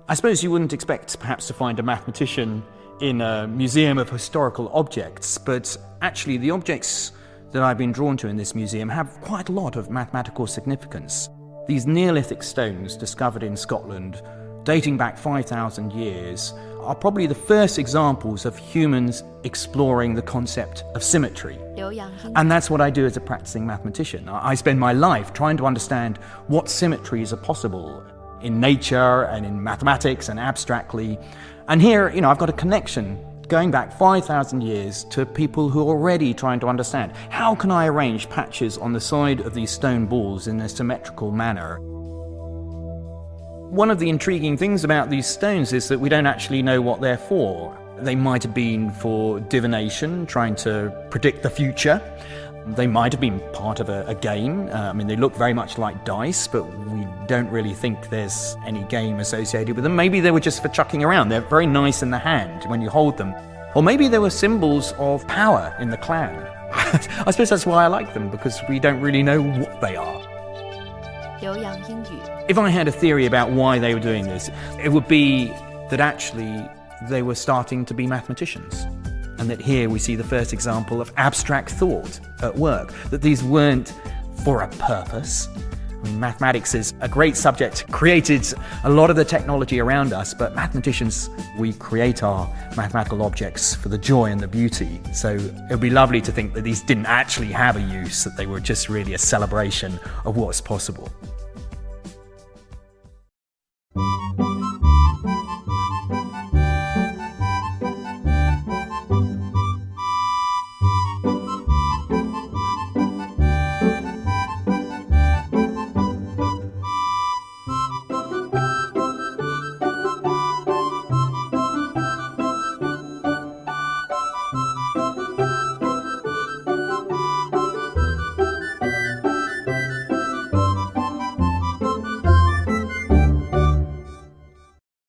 I suppose you wouldn't expect perhaps to find a mathematician in a museum of historical objects, but actually the objects that I've been drawn to in this museum have quite a lot of mathematical significance. These Neolithic stones discovered in Scotland, dating back 5,000 years, are probably the first examples of humans exploring the concept of symmetry. And that's what I do as a practicing mathematician. I spend my life trying to understand what symmetries are possible in nature and in mathematics and abstractly. And here, I've got a connection going back 5,000 years to people who are already trying to understand how can I arrange patches on the side of these stone balls in a symmetrical manner. One of the intriguing things about these stones is that we don't actually know what they're for. They might have been for divination, trying to predict the future. They might have been part of a game. They look very much like dice, but we don't really think there's any game associated with them. Maybe they were just for chucking around. They're very nice in the hand when you hold them. Or maybe they were symbols of power in the clan. I suppose that's why I like them, because we don't really know what they are. 留洋英语 If I had a theory about why they were doing this, it would be that actually they were starting to be mathematicians. And that here we see the first example of abstract thought at work, that these weren't for a purpose. Mathematics is a great subject, created a lot of the technology around us, but mathematicians, we create our mathematical objects for the joy and the beauty. So it would be lovely to think that these didn't actually have a use, that they were just really a celebration of what's possible.